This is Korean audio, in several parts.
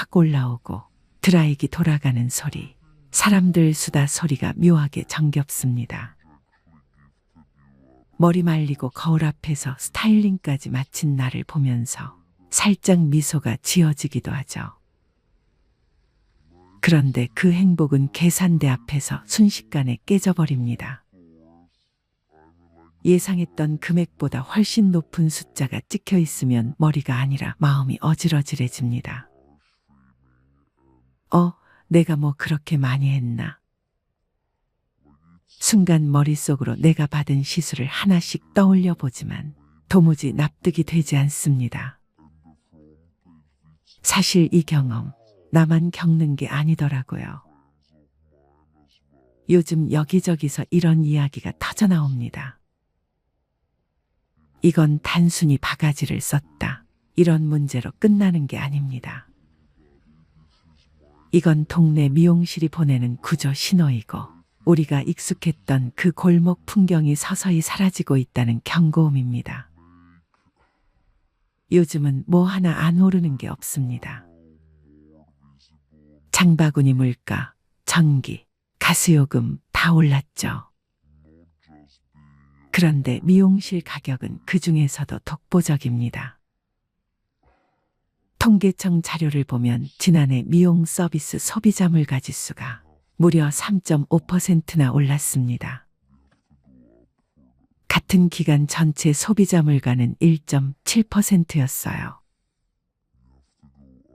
확 올라오고 드라이기 돌아가는 소리, 사람들 수다 소리가 묘하게 정겹습니다. 머리 말리고 거울 앞에서 스타일링까지 마친 나를 보면서 살짝 미소가 지어지기도 하죠. 그런데 그 행복은 계산대 앞에서 순식간에 깨져버립니다. 예상했던 금액보다 훨씬 높은 숫자가 찍혀 있으면 머리가 아니라 마음이 어질어질해집니다. 내가 뭐 그렇게 많이 했나? 순간 머릿속으로 내가 받은 시술을 하나씩 떠올려 보지만 도무지 납득이 되지 않습니다. 사실 이 경험, 나만 겪는 게 아니더라고요. 요즘 여기저기서 이런 이야기가 터져나옵니다. 이건 단순히 바가지를 썼다, 이런 문제로 끝나는 게 아닙니다. 이건 동네 미용실이 보내는 구조 신호이고 우리가 익숙했던 그 골목 풍경이 서서히 사라지고 있다는 경고음입니다. 요즘은 뭐 하나 안 오르는 게 없습니다. 장바구니 물가, 전기, 가스요금 다 올랐죠. 그런데 미용실 가격은 그 중에서도 독보적입니다. 통계청 자료를 보면 지난해 미용 서비스 소비자 물가 지수가 무려 3.5%나 올랐습니다. 같은 기간 전체 소비자 물가는 1.7%였어요.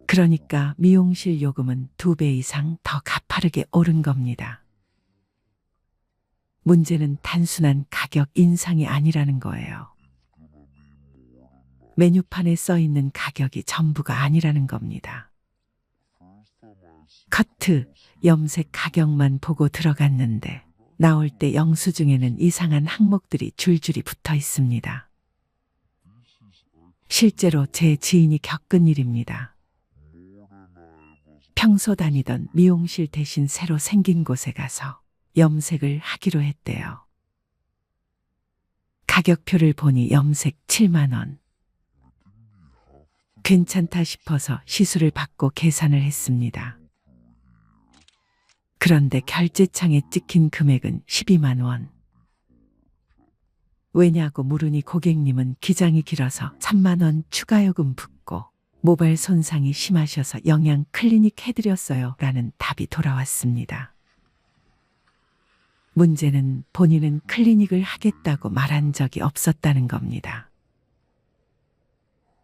그러니까 미용실 요금은 2배 이상 더 가파르게 오른 겁니다. 문제는 단순한 가격 인상이 아니라는 거예요. 메뉴판에 써 있는 가격이 전부가 아니라는 겁니다. 커트, 염색 가격만 보고 들어갔는데 나올 때 영수증에는 이상한 항목들이 줄줄이 붙어 있습니다. 실제로 제 지인이 겪은 일입니다. 평소 다니던 미용실 대신 새로 생긴 곳에 가서 염색을 하기로 했대요. 가격표를 보니 염색 7만 원. 괜찮다 싶어서 시술을 받고 계산을 했습니다. 그런데 결제창에 찍힌 금액은 12만 원. 왜냐고 물으니 고객님은 기장이 길어서 3만 원 추가 요금 붙고 모발 손상이 심하셔서 영양 클리닉 해드렸어요 라는 답이 돌아왔습니다. 문제는 본인은 클리닉을 하겠다고 말한 적이 없었다는 겁니다.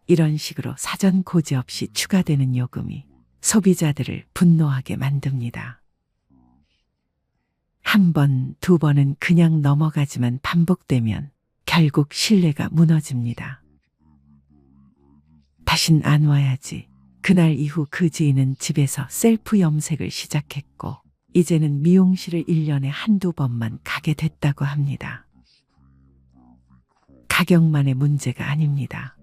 이런 식으로 사전 고지 없이 추가되는 요금이 소비자들을 분노하게 만듭니다. 한 번, 두 번은 그냥 넘어가지만 반복되면 결국 신뢰가 무너집니다. 다신 안 와야지. 그날 이후 그 지인은 집에서 셀프 염색을 시작했고 이제는 미용실을 1년에 한두 번만 가게 됐다고 합니다. 가격만의 문제가 아닙니다.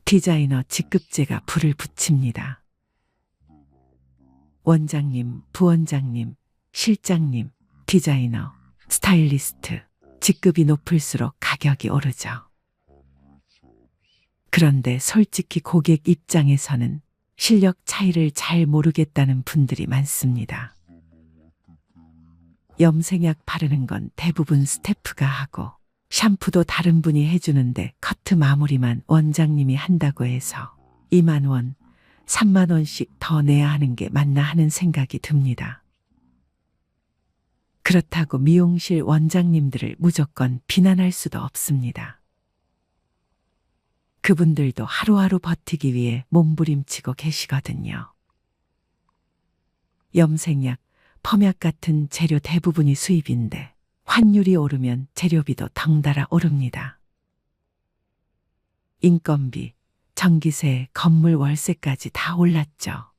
디자이너 직급제가 불을 붙입니다. 원장님, 부원장님, 실장님, 디자이너, 스타일리스트, 직급이 높을수록 가격이 오르죠. 그런데 솔직히 고객 입장에서는 실력 차이를 잘 모르겠다는 분들이 많습니다. 염색약 바르는 건 대부분 스태프가 하고 샴푸도 다른 분이 해주는데 커트 마무리만 원장님이 한다고 해서 2만 원, 3만 원씩 더 내야 하는 게 맞나 하는 생각이 듭니다. 그렇다고 미용실 원장님들을 무조건 비난할 수도 없습니다. 그분들도 하루하루 버티기 위해 몸부림치고 계시거든요. 염색약, 펌약 같은 재료 대부분이 수입인데 환율이 오르면 재료비도 덩달아 오릅니다. 인건비, 전기세, 건물 월세까지 다 올랐죠.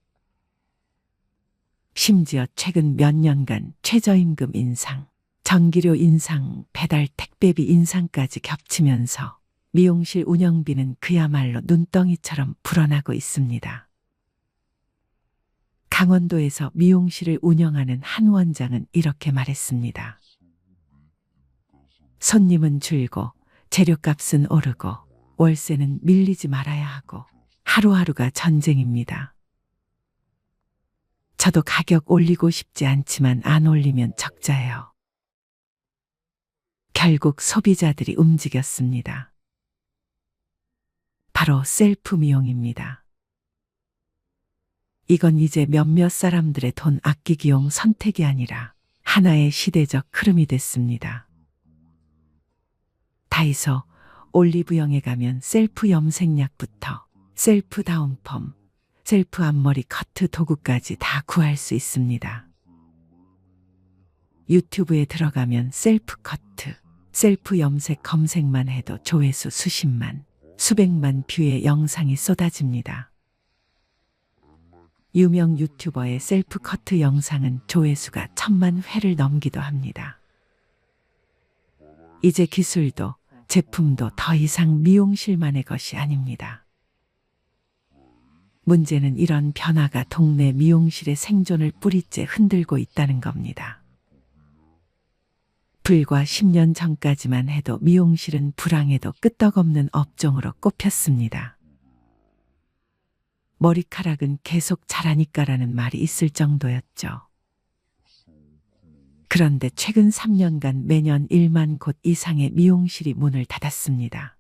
심지어 최근 몇 년간 최저임금 인상, 전기료 인상, 배달 택배비 인상까지 겹치면서 미용실 운영비는 그야말로 눈덩이처럼 불어나고 있습니다. 강원도에서 미용실을 운영하는 한 원장은 이렇게 말했습니다. 손님은 줄고 재료값은 오르고 월세는 밀리지 말아야 하고 하루하루가 전쟁입니다. 저도 가격 올리고 싶지 않지만 안 올리면 적자예요. 결국 소비자들이 움직였습니다. 바로 셀프 미용입니다. 이건 이제 몇몇 사람들의 돈 아끼기용 선택이 아니라 하나의 시대적 흐름이 됐습니다. 다이소, 올리브영에 가면 셀프 염색약부터 셀프 다운펌, 셀프 앞머리 커트 도구까지 다 구할 수 있습니다. 유튜브에 들어가면 셀프 커트, 셀프 염색 검색만 해도 조회수 수십만, 수백만 뷰의 영상이 쏟아집니다. 유명 유튜버의 셀프 커트 영상은 조회수가 1000만 회를 넘기도 합니다. 이제 기술도 제품도 더 이상 미용실만의 것이 아닙니다. 문제는 이런 변화가 동네 미용실의 생존을 뿌리째 흔들고 있다는 겁니다. 불과 10년 전까지만 해도 미용실은 불황에도 끄떡없는 업종으로 꼽혔습니다. 머리카락은 계속 자라니까라는 말이 있을 정도였죠. 그런데 최근 3년간 매년 1만 곳 이상의 미용실이 문을 닫았습니다.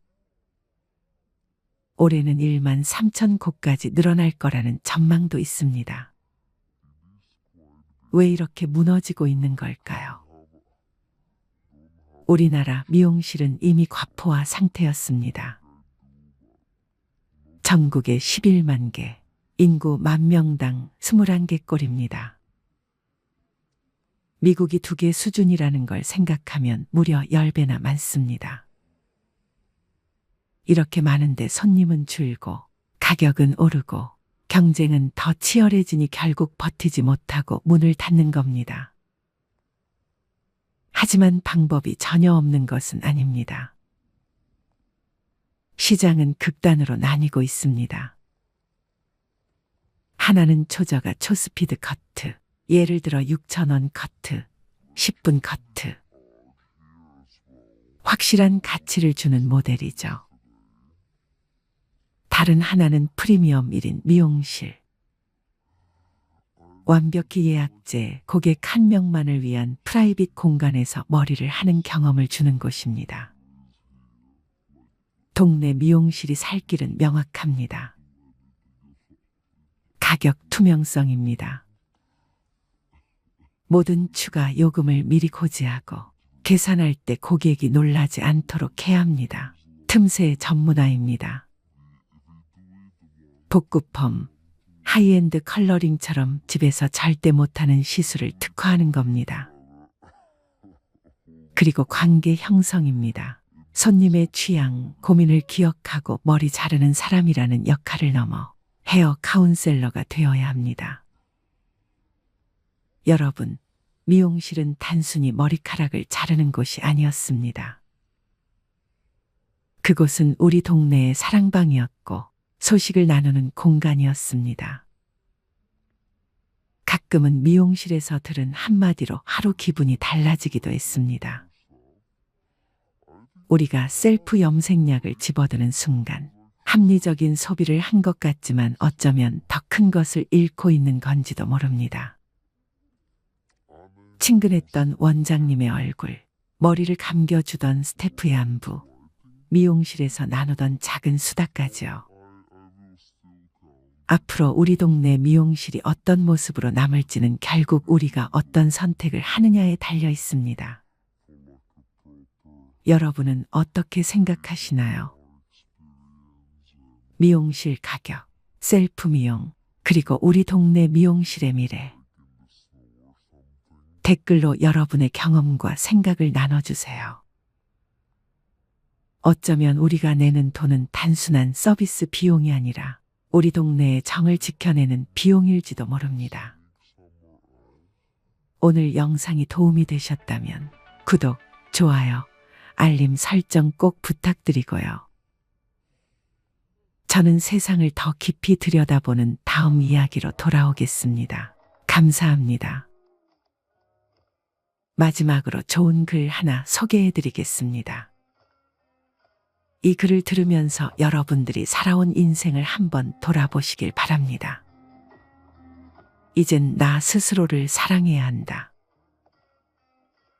올해는 1만 3천 곳까지 늘어날 거라는 전망도 있습니다. 왜 이렇게 무너지고 있는 걸까요? 우리나라 미용실은 이미 과포화 상태였습니다. 전국에 11만 개, 인구 10,000명당 21개 꼴입니다. 미국이 2개 수준이라는 걸 생각하면 무려 10배나 많습니다. 이렇게 많은데 손님은 줄고 가격은 오르고 경쟁은 더 치열해지니 결국 버티지 못하고 문을 닫는 겁니다. 하지만 방법이 전혀 없는 것은 아닙니다. 시장은 극단으로 나뉘고 있습니다. 하나는 초저가 초스피드 커트, 예를 들어 6,000원 커트, 10분 커트. 확실한 가치를 주는 모델이죠. 다른 하나는 프리미엄 1인 미용실. 완벽히 예약제, 고객 한 명만을 위한 프라이빗 공간에서 머리를 하는 경험을 주는 곳입니다. 동네 미용실이 살 길은 명확합니다. 가격 투명성입니다. 모든 추가 요금을 미리 고지하고 계산할 때 고객이 놀라지 않도록 해야 합니다. 틈새 전문화입니다. 복구펌, 하이엔드 컬러링처럼 집에서 절대 못하는 시술을 특화하는 겁니다. 그리고 관계 형성입니다. 손님의 취향, 고민을 기억하고 머리 자르는 사람이라는 역할을 넘어 헤어 카운셀러가 되어야 합니다. 여러분, 미용실은 단순히 머리카락을 자르는 곳이 아니었습니다. 그곳은 우리 동네의 사랑방이었고 소식을 나누는 공간이었습니다. 가끔은 미용실에서 들은 한마디로 하루 기분이 달라지기도 했습니다. 우리가 셀프 염색약을 집어드는 순간 합리적인 소비를 한 것 같지만 어쩌면 더 큰 것을 잃고 있는 건지도 모릅니다. 친근했던 원장님의 얼굴, 머리를 감겨주던 스태프의 안부, 미용실에서 나누던 작은 수다까지요. 앞으로 우리 동네 미용실이 어떤 모습으로 남을지는 결국 우리가 어떤 선택을 하느냐에 달려 있습니다. 여러분은 어떻게 생각하시나요? 미용실 가격, 셀프 미용, 그리고 우리 동네 미용실의 미래. 댓글로 여러분의 경험과 생각을 나눠주세요. 어쩌면 우리가 내는 돈은 단순한 서비스 비용이 아니라 우리 동네의 정을 지켜내는 비용일지도 모릅니다. 오늘 영상이 도움이 되셨다면 구독, 좋아요, 알림 설정 꼭 부탁드리고요. 저는 세상을 더 깊이 들여다보는 다음 이야기로 돌아오겠습니다. 감사합니다. 마지막으로 좋은 글 하나 소개해 드리겠습니다. 이 글을 들으면서 여러분들이 살아온 인생을 한번 돌아보시길 바랍니다. 이젠 나 스스로를 사랑해야 한다.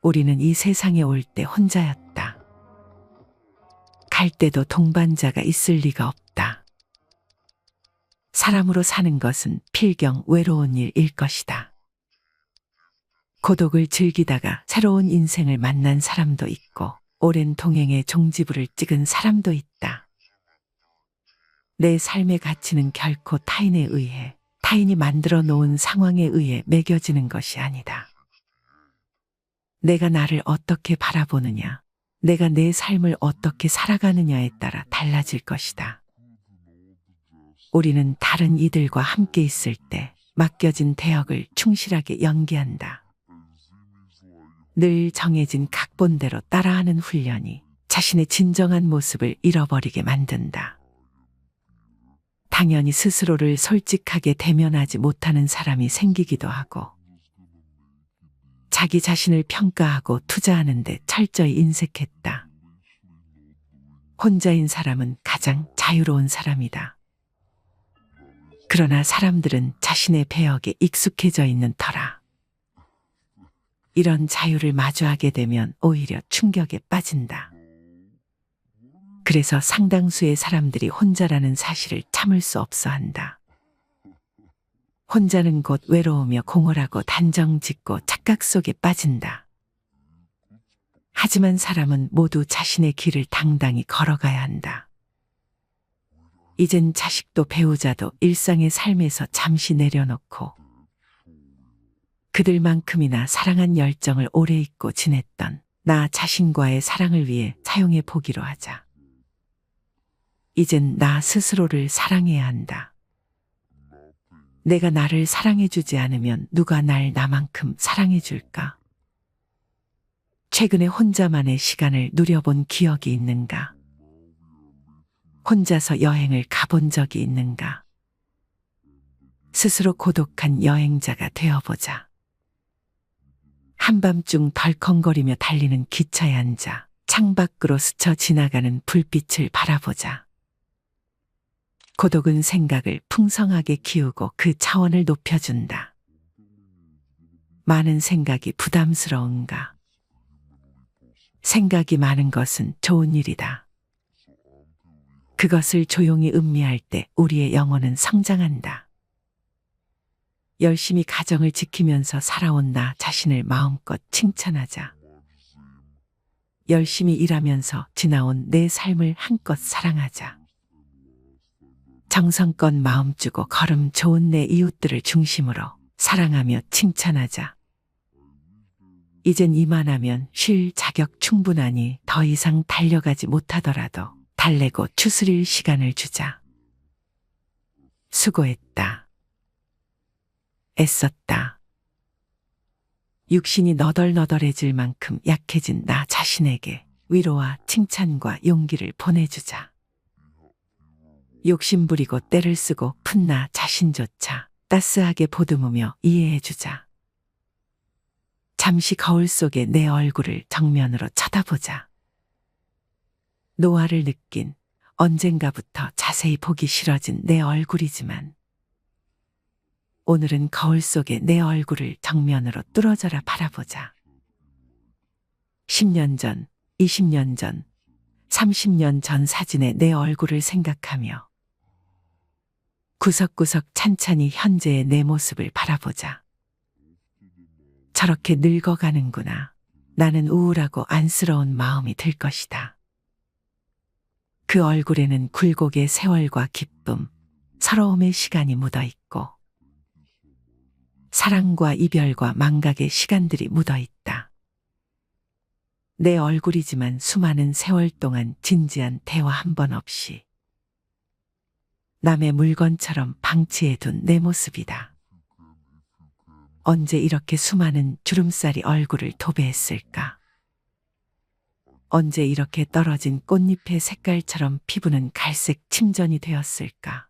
우리는 이 세상에 올 때 혼자였다. 갈 때도 동반자가 있을 리가 없다. 사람으로 사는 것은 필경 외로운 일일 것이다. 고독을 즐기다가 새로운 인생을 만난 사람도 있고 오랜 동행의 종지부를 찍은 사람도 있다. 내 삶의 가치는 결코 타인에 의해, 타인이 만들어 놓은 상황에 의해 매겨지는 것이 아니다. 내가 나를 어떻게 바라보느냐, 내가 내 삶을 어떻게 살아가느냐에 따라 달라질 것이다. 우리는 다른 이들과 함께 있을 때 맡겨진 대역을 충실하게 연기한다. 늘 정해진 각본대로 따라하는 훈련이 자신의 진정한 모습을 잃어버리게 만든다. 당연히 스스로를 솔직하게 대면하지 못하는 사람이 생기기도 하고, 자기 자신을 평가하고 투자하는 데 철저히 인색했다. 혼자인 사람은 가장 자유로운 사람이다. 그러나 사람들은 자신의 배역에 익숙해져 있는 터라 이런 자유를 마주하게 되면 오히려 충격에 빠진다. 그래서 상당수의 사람들이 혼자라는 사실을 참을 수 없어 한다. 혼자는 곧 외로우며 공허하고 단정짓고 착각 속에 빠진다. 하지만 사람은 모두 자신의 길을 당당히 걸어가야 한다. 이젠 자식도 배우자도 일상의 삶에서 잠시 내려놓고 그들만큼이나 사랑한 열정을 오래 잊고 지냈던 나 자신과의 사랑을 위해 사용해 보기로 하자. 이젠 나 스스로를 사랑해야 한다. 내가 나를 사랑해주지 않으면 누가 날 나만큼 사랑해줄까? 최근에 혼자만의 시간을 누려본 기억이 있는가? 혼자서 여행을 가본 적이 있는가? 스스로 고독한 여행자가 되어보자. 한밤중 덜컹거리며 달리는 기차에 앉아 창밖으로 스쳐 지나가는 불빛을 바라보자. 고독은 생각을 풍성하게 키우고 그 차원을 높여준다. 많은 생각이 부담스러운가? 생각이 많은 것은 좋은 일이다. 그것을 조용히 음미할 때 우리의 영혼은 성장한다. 열심히 가정을 지키면서 살아온 나 자신을 마음껏 칭찬하자. 열심히 일하면서 지나온 내 삶을 한껏 사랑하자. 정성껏 마음 주고 걸음 좋은 내 이웃들을 중심으로 사랑하며 칭찬하자. 이젠 이만하면 쉴 자격 충분하니 더 이상 달려가지 못하더라도 달래고 추스릴 시간을 주자. 수고했다. 애썼다. 육신이 너덜너덜해질 만큼 약해진 나 자신에게 위로와 칭찬과 용기를 보내주자. 욕심부리고 때를 쓰고 푼 나 자신조차 따스하게 보듬으며 이해해주자. 잠시 거울 속에 내 얼굴을 정면으로 쳐다보자. 노화를 느낀 언젠가부터 자세히 보기 싫어진 내 얼굴이지만 오늘은 거울 속에 내 얼굴을 정면으로 뚫어져라 바라보자. 10년 전, 20년 전, 30년 전 사진의 내 얼굴을 생각하며 구석구석 찬찬히 현재의 내 모습을 바라보자. 저렇게 늙어가는구나. 나는 우울하고 안쓰러운 마음이 들 것이다. 그 얼굴에는 굴곡의 세월과 기쁨, 서러움의 시간이 묻어 있고 사랑과 이별과 망각의 시간들이 묻어 있다. 내 얼굴이지만 수많은 세월 동안 진지한 대화 한 번 없이 남의 물건처럼 방치해둔 내 모습이다. 언제 이렇게 수많은 주름살이 얼굴을 도배했을까? 언제 이렇게 떨어진 꽃잎의 색깔처럼 피부는 갈색 침전이 되었을까?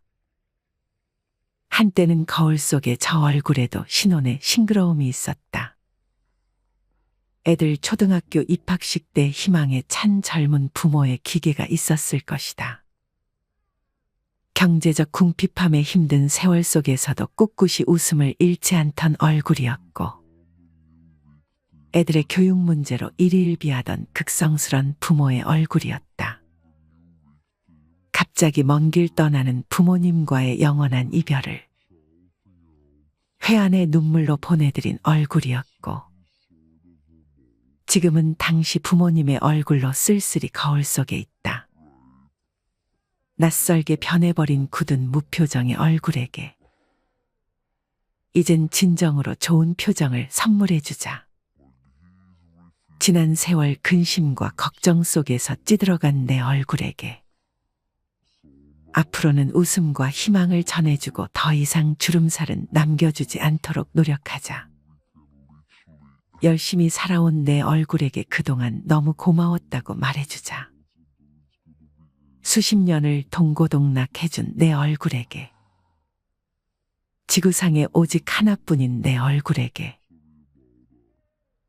한때는 거울 속의 저 얼굴에도 신혼의 싱그러움이 있었다. 애들 초등학교 입학식 때 희망에 찬 젊은 부모의 기계가 있었을 것이다. 경제적 궁핍함에 힘든 세월 속에서도 꿋꿋이 웃음을 잃지 않던 얼굴이었고, 애들의 교육 문제로 일희일비하던 극성스런 부모의 얼굴이었다. 갑자기 먼 길 떠나는 부모님과의 영원한 이별을 회한의 눈물로 보내드린 얼굴이었고, 지금은 당시 부모님의 얼굴로 쓸쓸히 거울 속에 있다. 낯설게 변해버린 굳은 무표정의 얼굴에게 이젠 진정으로 좋은 표정을 선물해주자. 지난 세월 근심과 걱정 속에서 찌들어간 내 얼굴에게 앞으로는 웃음과 희망을 전해주고 더 이상 주름살은 남겨주지 않도록 노력하자. 열심히 살아온 내 얼굴에게 그동안 너무 고마웠다고 말해주자. 수십 년을 동고동락해준 내 얼굴에게, 지구상에 오직 하나뿐인 내 얼굴에게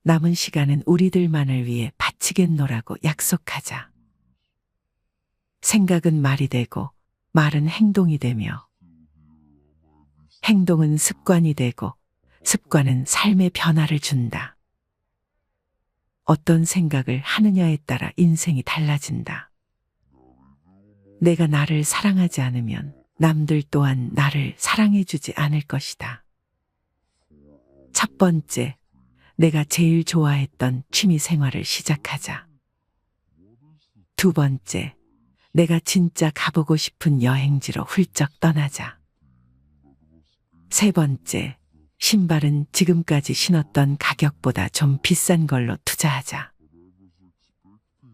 남은 시간은 우리들만을 위해 바치겠노라고 약속하자. 생각은 말이 되고 말은 행동이 되며, 행동은 습관이 되고 습관은 삶의 변화를 준다. 어떤 생각을 하느냐에 따라 인생이 달라진다. 내가 나를 사랑하지 않으면 남들 또한 나를 사랑해주지 않을 것이다. 첫 번째, 내가 제일 좋아했던 취미 생활을 시작하자. 두 번째, 내가 진짜 가보고 싶은 여행지로 훌쩍 떠나자. 세 번째, 신발은 지금까지 신었던 가격보다 좀 비싼 걸로 투자하자.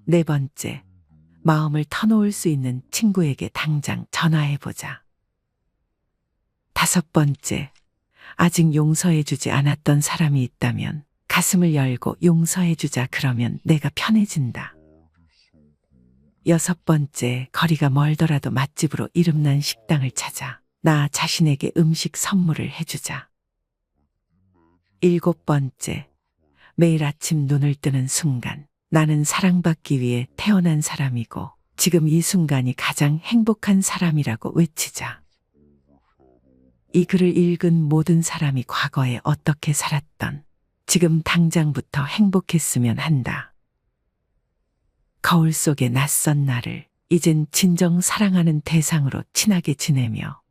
네 번째, 마음을 터놓을 수 있는 친구에게 당장 전화해보자. 다섯 번째, 아직 용서해주지 않았던 사람이 있다면 가슴을 열고 용서해주자. 그러면 내가 편해진다. 여섯 번째, 거리가 멀더라도 맛집으로 이름난 식당을 찾아 나 자신에게 음식 선물을 해주자. 일곱 번째, 매일 아침 눈을 뜨는 순간 나는 사랑받기 위해 태어난 사람이고 지금 이 순간이 가장 행복한 사람이라고 외치자. 이 글을 읽은 모든 사람이 과거에 어떻게 살았던 지금 당장부터 행복했으면 한다. 거울 속의 낯선 나를 이젠 진정 사랑하는 대상으로 친하게 지내며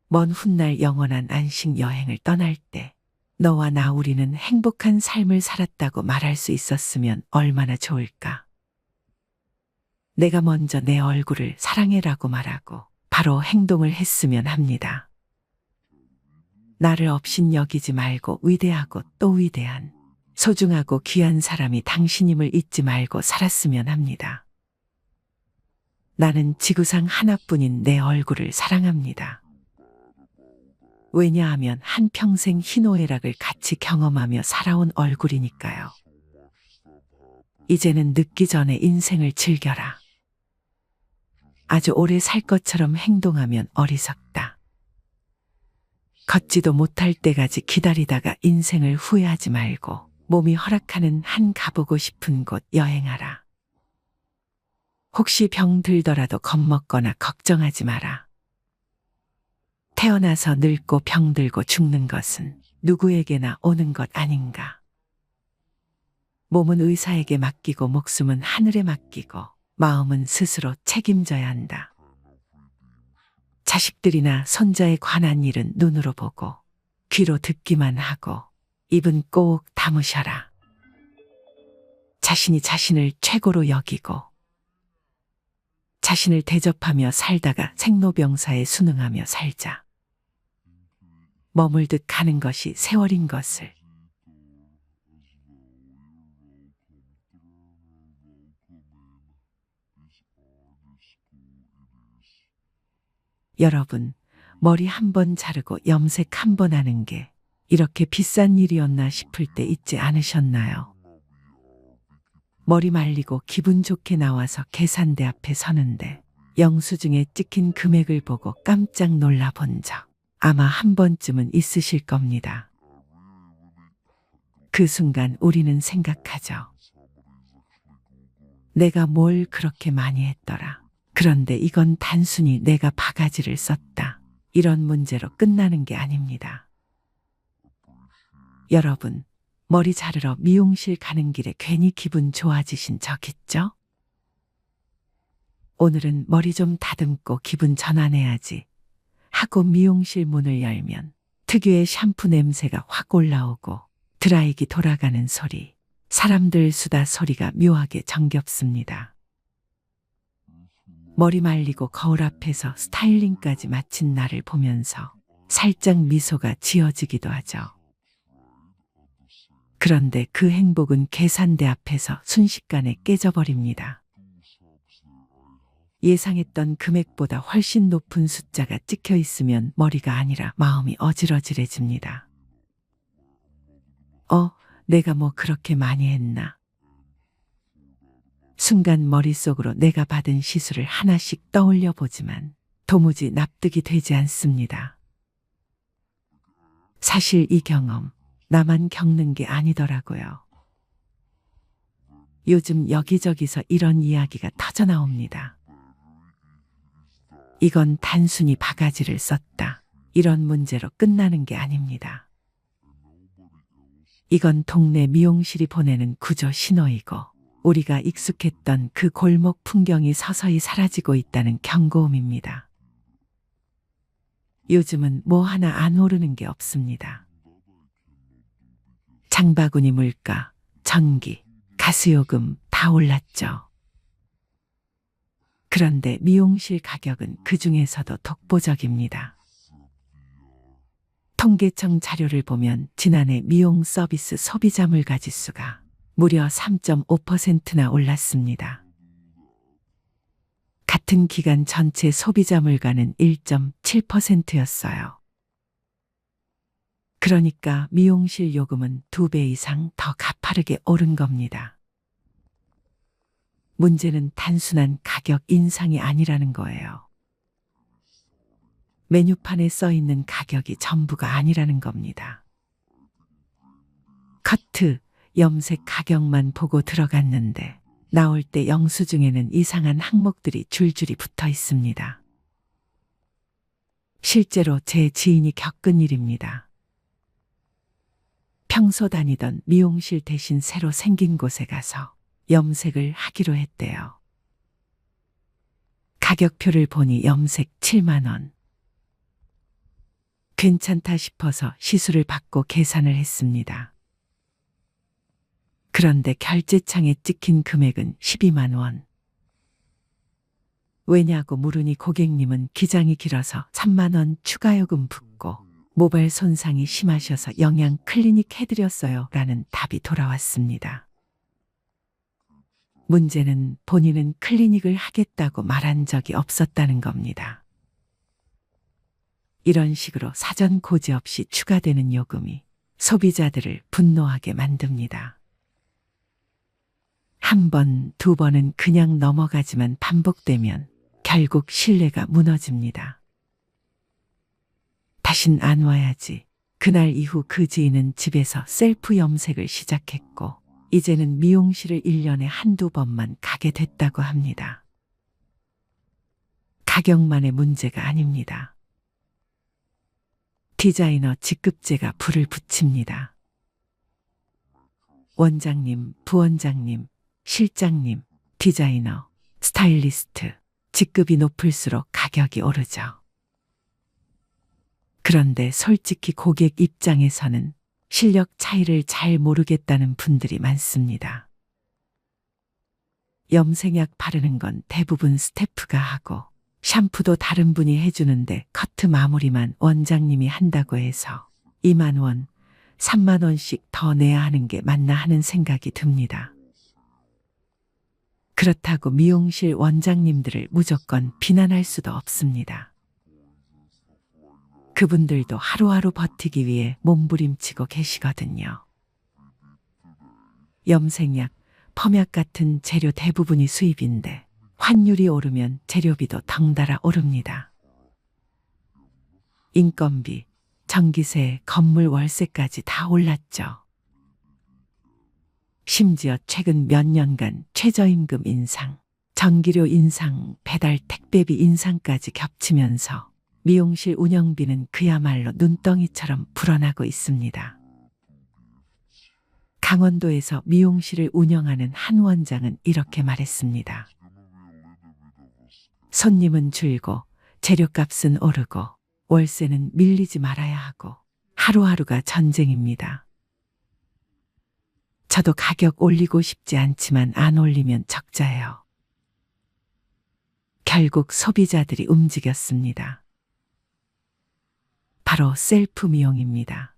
먼 훗날 영원한 안식 여행을 떠날 때 너와 나 우리는 행복한 삶을 살았다고 말할 수 있었으면 얼마나 좋을까. 내가 먼저 내 얼굴을 사랑해라고 말하고 바로 행동을 했으면 합니다. 나를 없인 여기지 말고 위대하고 또 위대한 소중하고 귀한 사람이 당신임을 잊지 말고 살았으면 합니다. 나는 지구상 하나뿐인 내 얼굴을 사랑합니다. 왜냐하면 한평생 희노애락을 같이 경험하며 살아온 얼굴이니까요. 이제는 늦기 전에 인생을 즐겨라. 아주 오래 살 것처럼 행동하면 어리석다. 걷지도 못할 때까지 기다리다가 인생을 후회하지 말고 몸이 허락하는 한 가보고 싶은 곳 여행하라. 혹시 병 들더라도 겁먹거나 걱정하지 마라. 태어나서 늙고 병들고 죽는 것은 누구에게나 오는 것 아닌가. 몸은 의사에게 맡기고 목숨은 하늘에 맡기고 마음은 스스로 책임져야 한다. 자식들이나 손자에 관한 일은 눈으로 보고 귀로 듣기만 하고 입은 꼭 다무셔라. 자신이 자신을 최고로 여기고 자신을 대접하며 살다가 생로병사에 순응하며 살자. 머물듯 가는 것이 세월인 것을. 여러분, 머리 한 번 자르고 염색 한 번 하는 게 이렇게 비싼 일이었나 싶을 때 있지 않으셨나요? 머리 말리고 기분 좋게 나와서 계산대 앞에 서는데 영수증에 찍힌 금액을 보고 깜짝 놀라 본 적 아마 한 번쯤은 있으실 겁니다. 그 순간 우리는 생각하죠. 내가 뭘 그렇게 많이 했더라. 그런데 이건 단순히 내가 바가지를 썼다. 이런 문제로 끝나는 게 아닙니다. 여러분, 머리 자르러 미용실 가는 길에 괜히 기분 좋아지신 적 있죠? 오늘은 머리 좀 다듬고 기분 전환해야지 하고 미용실 문을 열면 특유의 샴푸 냄새가 확 올라오고 드라이기 돌아가는 소리, 사람들 수다 소리가 묘하게 정겹습니다. 머리 말리고 거울 앞에서 스타일링까지 마친 나를 보면서 살짝 미소가 지어지기도 하죠. 그런데 그 행복은 계산대 앞에서 순식간에 깨져버립니다. 예상했던 금액보다 훨씬 높은 숫자가 찍혀 있으면 머리가 아니라 마음이 어질어질해집니다. 내가 뭐 그렇게 많이 했나? 순간 머릿속으로 내가 받은 시술을 하나씩 떠올려 보지만 도무지 납득이 되지 않습니다. 사실 이 경험 나만 겪는 게 아니더라고요. 요즘 여기저기서 이런 이야기가 터져나옵니다. 이건 단순히 바가지를 썼다. 이런 문제로 끝나는 게 아닙니다. 이건 동네 미용실이 보내는 구조 신호이고 우리가 익숙했던 그 골목 풍경이 서서히 사라지고 있다는 경고음입니다. 요즘은 뭐 하나 안 오르는 게 없습니다. 장바구니 물가, 전기, 가스요금 다 올랐죠. 그런데 미용실 가격은 그 중에서도 독보적입니다. 통계청 자료를 보면 지난해 미용 서비스 소비자 물가 지수가 무려 3.5%나 올랐습니다. 같은 기간 전체 소비자 물가는 1.7%였어요. 그러니까 미용실 요금은 2배 이상 더 가파르게 오른 겁니다. 문제는 단순한 가격 인상이 아니라는 거예요. 메뉴판에 써 있는 가격이 전부가 아니라는 겁니다. 커트, 염색 가격만 보고 들어갔는데 나올 때 영수증에는 이상한 항목들이 줄줄이 붙어 있습니다. 실제로 제 지인이 겪은 일입니다. 평소 다니던 미용실 대신 새로 생긴 곳에 가서 염색을 하기로 했대요. 가격표를 보니 염색 7만 원. 괜찮다 싶어서 시술을 받고 계산을 했습니다. 그런데 결제창에 찍힌 금액은 12만 원. 왜냐고 물으니 고객님은 기장이 길어서 3만 원 추가 요금 붙고 모발 손상이 심하셔서 영양 클리닉 해드렸어요 라는 답이 돌아왔습니다. 문제는 본인은 클리닉을 하겠다고 말한 적이 없었다는 겁니다. 이런 식으로 사전 고지 없이 추가되는 요금이 소비자들을 분노하게 만듭니다. 한 번, 두 번은 그냥 넘어가지만 반복되면 결국 신뢰가 무너집니다. 다신 안 와야지. 그날 이후 그 지인은 집에서 셀프 염색을 시작했고 이제는 미용실을 1년에 한두 번만 가게 됐다고 합니다. 가격만의 문제가 아닙니다. 디자이너 직급제가 불을 붙입니다. 원장님, 부원장님, 실장님, 디자이너, 스타일리스트, 직급이 높을수록 가격이 오르죠. 그런데 솔직히 고객 입장에서는 실력 차이를 잘 모르겠다는 분들이 많습니다. 염색약 바르는 건 대부분 스태프가 하고 샴푸도 다른 분이 해주는데 커트 마무리만 원장님이 한다고 해서 2만 원, 3만 원씩 더 내야 하는 게 맞나 하는 생각이 듭니다. 그렇다고 미용실 원장님들을 무조건 비난할 수도 없습니다. 그분들도 하루하루 버티기 위해 몸부림치고 계시거든요. 염색약, 펌약 같은 재료 대부분이 수입인데 환율이 오르면 재료비도 덩달아 오릅니다. 인건비, 전기세, 건물 월세까지 다 올랐죠. 심지어 최근 몇 년간 최저임금 인상, 전기료 인상, 배달 택배비 인상까지 겹치면서 미용실 운영비는 그야말로 눈덩이처럼 불어나고 있습니다. 강원도에서 미용실을 운영하는 한 원장은 이렇게 말했습니다. 손님은 줄고 재료값은 오르고 월세는 밀리지 말아야 하고 하루하루가 전쟁입니다. 저도 가격 올리고 싶지 않지만 안 올리면 적자예요. 결국 소비자들이 움직였습니다. 바로 셀프 미용입니다.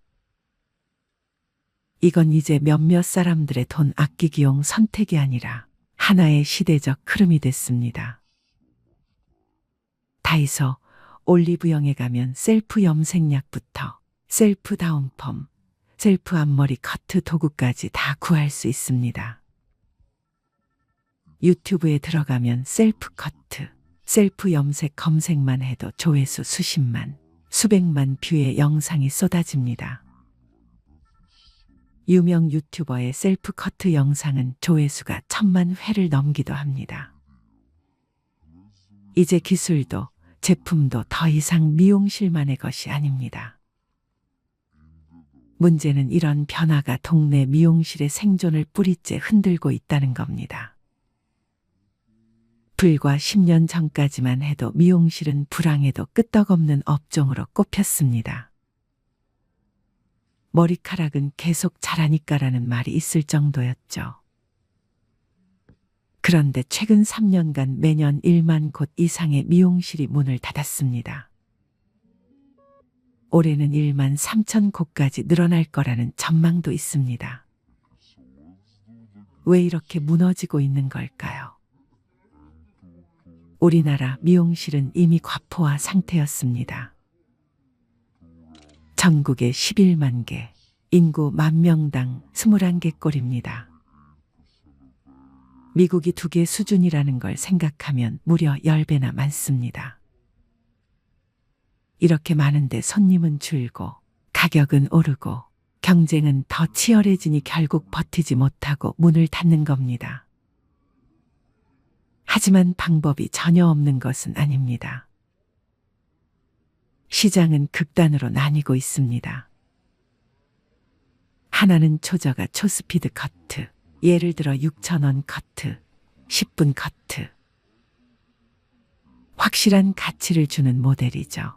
이건 이제 몇몇 사람들의 돈 아끼기용 선택이 아니라 하나의 시대적 흐름이 됐습니다. 다이소, 올리브영에 가면 셀프 염색약부터 셀프 다운펌, 셀프 앞머리 커트 도구까지 다 구할 수 있습니다. 유튜브에 들어가면 셀프 커트, 셀프 염색 검색만 해도 조회수 수십만, 수백만 뷰의 영상이 쏟아집니다. 유명 유튜버의 셀프 커트 영상은 조회수가 1000만 회를 넘기도 합니다. 이제 기술도 제품도 더 이상 미용실만의 것이 아닙니다. 문제는 이런 변화가 동네 미용실의 생존을 뿌리째 흔들고 있다는 겁니다. 불과 10년 전까지만 해도 미용실은 불황에도 끄떡없는 업종으로 꼽혔습니다. 머리카락은 계속 자라니까라는 말이 있을 정도였죠. 그런데 최근 3년간 매년 1만 곳 이상의 미용실이 문을 닫았습니다. 올해는 1만 3천 곳까지 늘어날 거라는 전망도 있습니다. 왜 이렇게 무너지고 있는 걸까요? 우리나라 미용실은 이미 과포화 상태였습니다. 전국에 11만 개, 인구 10,000명당 21개 꼴입니다. 미국이 2개 수준이라는 걸 생각하면 무려 10배나 많습니다. 이렇게 많은데 손님은 줄고 가격은 오르고 경쟁은 더 치열해지니 결국 버티지 못하고 문을 닫는 겁니다. 하지만 방법이 전혀 없는 것은 아닙니다. 시장은 극단으로 나뉘고 있습니다. 하나는 초저가 초스피드 커트, 예를 들어 6,000원 커트, 10분 커트. 확실한 가치를 주는 모델이죠.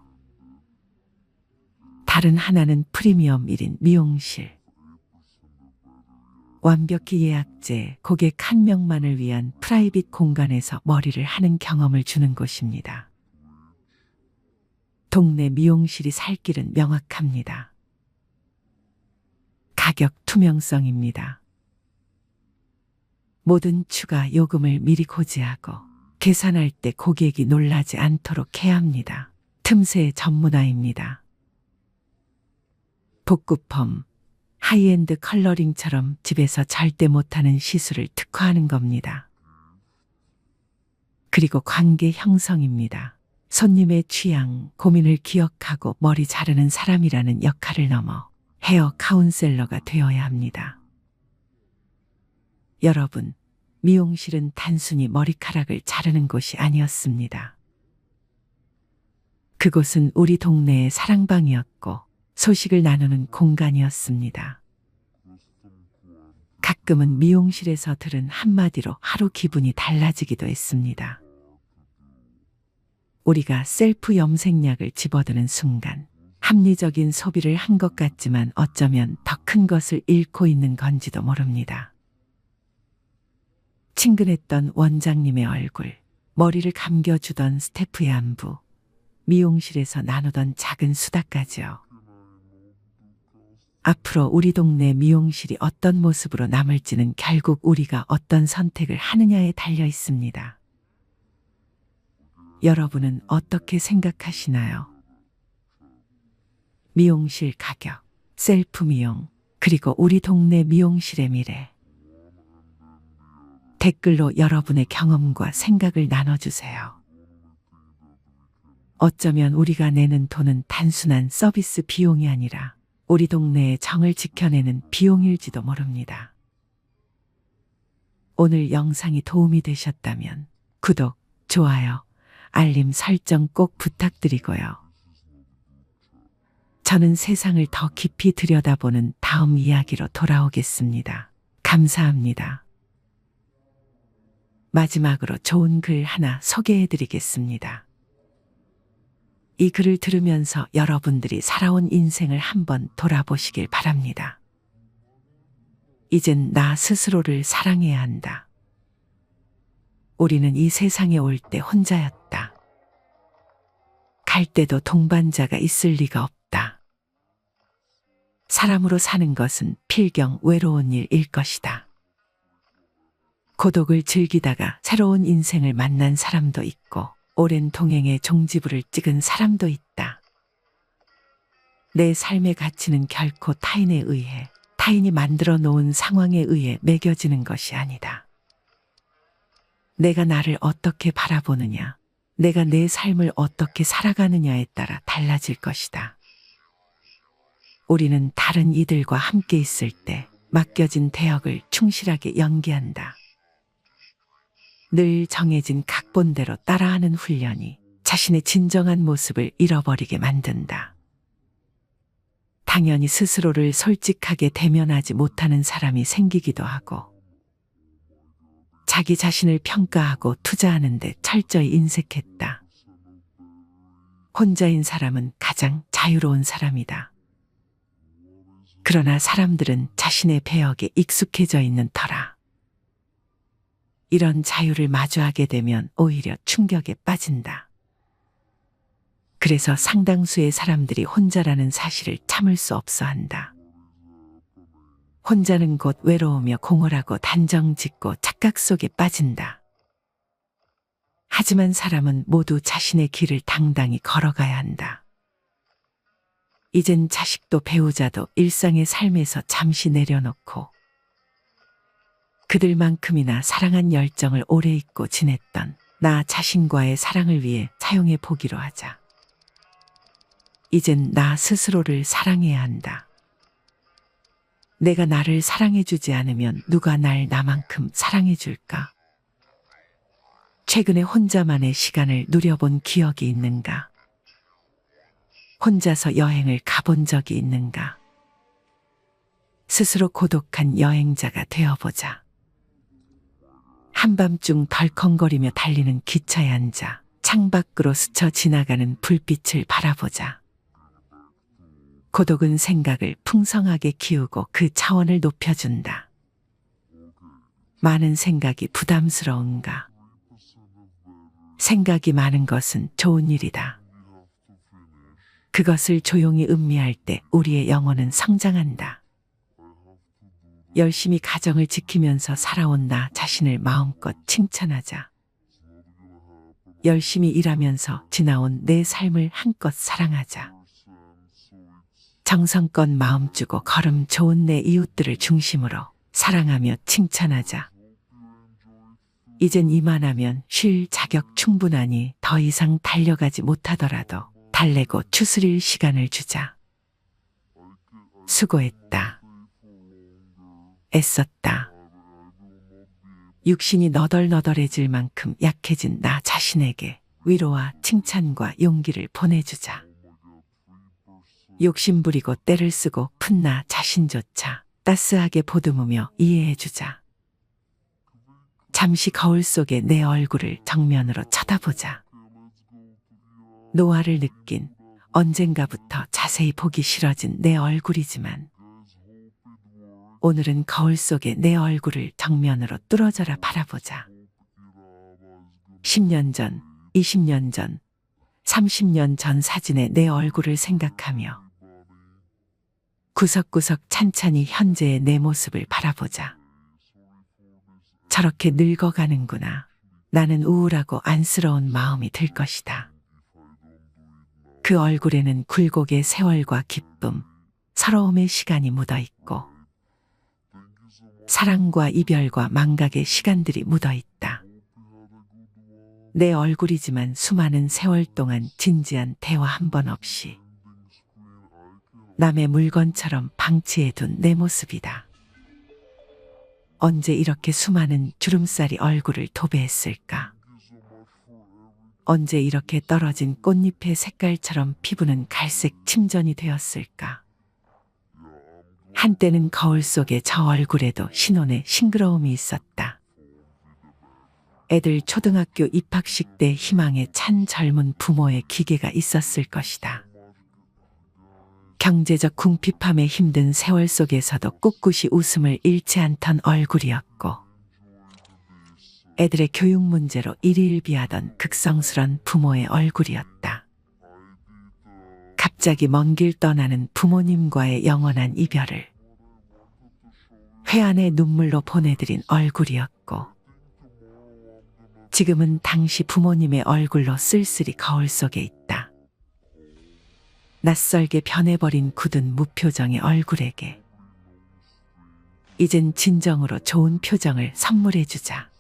다른 하나는 프리미엄 1인 미용실. 완벽히 예약제, 고객 한 명만을 위한 프라이빗 공간에서 머리를 하는 경험을 주는 곳입니다. 동네 미용실이 살 길은 명확합니다. 가격 투명성입니다. 모든 추가 요금을 미리 고지하고 계산할 때 고객이 놀라지 않도록 해야 합니다. 틈새 전문화입니다. 복구펌, 하이엔드 컬러링처럼 집에서 절대 못하는 시술을 특화하는 겁니다. 그리고 관계 형성입니다. 손님의 취향, 고민을 기억하고 머리 자르는 사람이라는 역할을 넘어 헤어 카운셀러가 되어야 합니다. 여러분, 미용실은 단순히 머리카락을 자르는 곳이 아니었습니다. 그곳은 우리 동네의 사랑방이었고 소식을 나누는 공간이었습니다. 가끔은 미용실에서 들은 한마디로 하루 기분이 달라지기도 했습니다. 우리가 셀프 염색약을 집어드는 순간 합리적인 소비를 한 것 같지만 어쩌면 더 큰 것을 잃고 있는 건지도 모릅니다. 친근했던 원장님의 얼굴, 머리를 감겨주던 스태프의 안부, 미용실에서 나누던 작은 수다까지요. 앞으로 우리 동네 미용실이 어떤 모습으로 남을지는 결국 우리가 어떤 선택을 하느냐에 달려 있습니다. 여러분은 어떻게 생각하시나요? 미용실 가격, 셀프 미용, 그리고 우리 동네 미용실의 미래. 댓글로 여러분의 경험과 생각을 나눠주세요. 어쩌면 우리가 내는 돈은 단순한 서비스 비용이 아니라 우리 동네의 정을 지켜내는 비용일지도 모릅니다. 오늘 영상이 도움이 되셨다면 구독, 좋아요, 알림 설정 꼭 부탁드리고요. 저는 세상을 더 깊이 들여다보는 다음 이야기로 돌아오겠습니다. 감사합니다. 마지막으로 좋은 글 하나 소개해 드리겠습니다. 이 글을 들으면서 여러분들이 살아온 인생을 한번 돌아보시길 바랍니다. 이젠 나 스스로를 사랑해야 한다. 우리는 이 세상에 올 때 혼자였다. 갈 때도 동반자가 있을 리가 없다. 사람으로 사는 것은 필경 외로운 일일 것이다. 고독을 즐기다가 새로운 인생을 만난 사람도 있고 오랜 동행의 종지부를 찍은 사람도 있다. 내 삶의 가치는 결코 타인에 의해, 타인이 만들어 놓은 상황에 의해 매겨지는 것이 아니다. 내가 나를 어떻게 바라보느냐, 내가 내 삶을 어떻게 살아가느냐에 따라 달라질 것이다. 우리는 다른 이들과 함께 있을 때 맡겨진 대역을 충실하게 연기한다. 늘 정해진 각본대로 따라하는 훈련이 자신의 진정한 모습을 잃어버리게 만든다. 당연히 스스로를 솔직하게 대면하지 못하는 사람이 생기기도 하고, 자기 자신을 평가하고 투자하는 데 철저히 인색했다. 혼자인 사람은 가장 자유로운 사람이다. 그러나 사람들은 자신의 배역에 익숙해져 있는 터라 이런 자유를 마주하게 되면 오히려 충격에 빠진다. 그래서 상당수의 사람들이 혼자라는 사실을 참을 수 없어 한다. 혼자는 곧 외로우며 공허하고 단정 짓고 착각 속에 빠진다. 하지만 사람은 모두 자신의 길을 당당히 걸어가야 한다. 이젠 자식도 배우자도 일상의 삶에서 잠시 내려놓고 그들만큼이나 사랑한 열정을 오래 잊고 지냈던 나 자신과의 사랑을 위해 사용해 보기로 하자. 이젠 나 스스로를 사랑해야 한다. 내가 나를 사랑해주지 않으면 누가 날 나만큼 사랑해줄까? 최근에 혼자만의 시간을 누려본 기억이 있는가? 혼자서 여행을 가본 적이 있는가? 스스로 고독한 여행자가 되어보자. 한밤중 덜컹거리며 달리는 기차에 앉아 창밖으로 스쳐 지나가는 불빛을 바라보자. 고독은 생각을 풍성하게 키우고 그 차원을 높여준다. 많은 생각이 부담스러운가? 생각이 많은 것은 좋은 일이다. 그것을 조용히 음미할 때 우리의 영혼은 성장한다. 열심히 가정을 지키면서 살아온 나 자신을 마음껏 칭찬하자. 열심히 일하면서 지나온 내 삶을 한껏 사랑하자. 정성껏 마음 주고 걸음 좋은 내 이웃들을 중심으로 사랑하며 칭찬하자. 이젠 이만하면 쉴 자격 충분하니 더 이상 달려가지 못하더라도 달래고 추스릴 시간을 주자. 수고했다. 애썼다. 육신이 너덜너덜해질 만큼 약해진 나 자신에게 위로와 칭찬과 용기를 보내주자. 욕심부리고 때를 쓰고 푼 나 자신조차 따스하게 보듬으며 이해해주자. 잠시 거울 속에 내 얼굴을 정면으로 쳐다보자. 노화를 느낀 언젠가부터 자세히 보기 싫어진 내 얼굴이지만 오늘은 거울 속에 내 얼굴을 정면으로 뚫어져라 바라보자. 10년 전, 20년 전, 30년 전 사진의 내 얼굴을 생각하며 구석구석 찬찬히 현재의 내 모습을 바라보자. 저렇게 늙어가는구나. 나는 우울하고 안쓰러운 마음이 들 것이다. 그 얼굴에는 굴곡의 세월과 기쁨, 서러움의 시간이 묻어있고 사랑과 이별과 망각의 시간들이 묻어있다. 내 얼굴이지만 수많은 세월 동안 진지한 대화 한 번 없이 남의 물건처럼 방치해둔 내 모습이다. 언제 이렇게 수많은 주름살이 얼굴을 도배했을까? 언제 이렇게 떨어진 꽃잎의 색깔처럼 피부는 갈색 침전이 되었을까? 한때는 거울 속에 저 얼굴에도 신혼의 싱그러움이 있었다. 애들 초등학교 입학식 때 희망에 찬 젊은 부모의 기계가 있었을 것이다. 경제적 궁핍함에 힘든 세월 속에서도 꿋꿋이 웃음을 잃지 않던 얼굴이었고, 애들의 교육 문제로 일희일비하던 극성스런 부모의 얼굴이었다. 갑자기 먼 길 떠나는 부모님과의 영원한 이별을 회한의 눈물로 보내드린 얼굴이었고, 지금은 당시 부모님의 얼굴로 쓸쓸히 거울 속에 있다. 낯설게 변해버린 굳은 무표정의 얼굴에게 이젠 진정으로 좋은 표정을 선물해주자.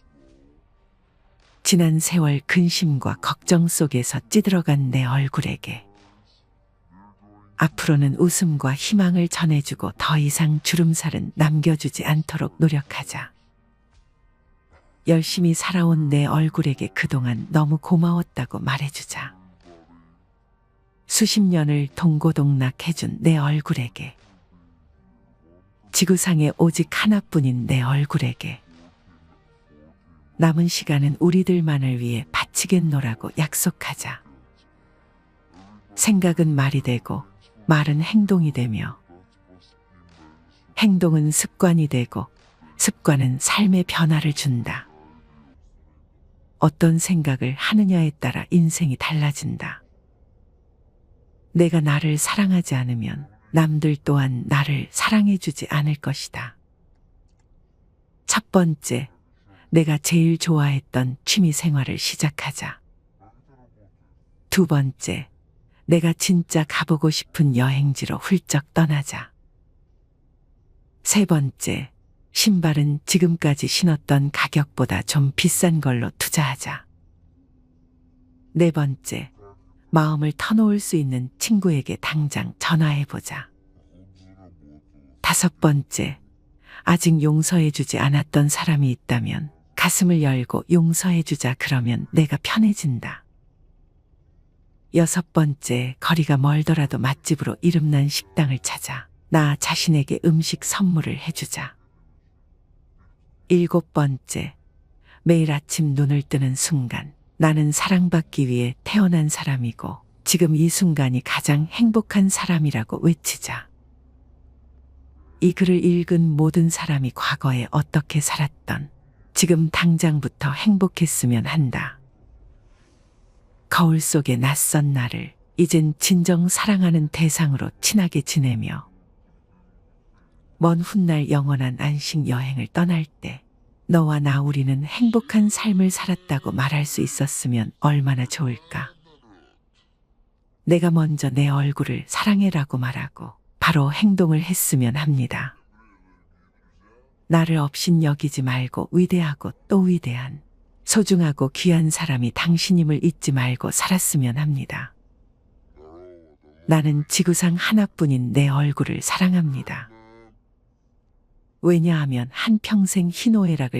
지난 세월 근심과 걱정 속에서 찌들어간 내 얼굴에게 앞으로는 웃음과 희망을 전해주고 더 이상 주름살은 남겨주지 않도록 노력하자. 열심히 살아온 내 얼굴에게 그동안 너무 고마웠다고 말해주자. 수십 년을 동고동락해준 내 얼굴에게, 지구상에 오직 하나뿐인 내 얼굴에게 남은 시간은 우리들만을 위해 바치겠노라고 약속하자. 생각은 말이 되고 말은 행동이 되며, 행동은 습관이 되고 습관은 삶의 변화를 준다. 어떤 생각을 하느냐에 따라 인생이 달라진다. 내가 나를 사랑하지 않으면 남들 또한 나를 사랑해주지 않을 것이다. 첫 번째, 내가 제일 좋아했던 취미 생활을 시작하자. 두 번째, 내가 진짜 가보고 싶은 여행지로 훌쩍 떠나자. 세 번째, 신발은 지금까지 신었던 가격보다 좀 비싼 걸로 투자하자. 네 번째, 마음을 터놓을 수 있는 친구에게 당장 전화해보자. 다섯 번째, 아직 용서해주지 않았던 사람이 있다면 가슴을 열고 용서해주자. 그러면 내가 편해진다. 여섯 번째, 거리가 멀더라도 맛집으로 이름난 식당을 찾아 나 자신에게 음식 선물을 해주자. 일곱 번째, 매일 아침 눈을 뜨는 순간 나는 사랑받기 위해 태어난 사람이고 지금 이 순간이 가장 행복한 사람이라고 외치자. 이 글을 읽은 모든 사람이 과거에 어떻게 살았던, 지금 당장부터 행복했으면 한다. 거울 속의 낯선 나를 이젠 진정 사랑하는 대상으로 친하게 지내며 먼 훗날 영원한 안식 여행을 떠날 때 너와 나 우리는 행복한 삶을 살았다고 말할 수 있었으면 얼마나 좋을까. 내가 먼저 내 얼굴을 사랑해라고 말하고 바로 행동을 했으면 합니다. 나를 업신 여기지 말고 위대하고 또 위대한, 소중하고 귀한 사람이 당신임을 잊지 말고 살았으면 합니다. 나는 지구상 하나뿐인 내 얼굴을 사랑합니다. 왜냐하면 한평생 희노애락을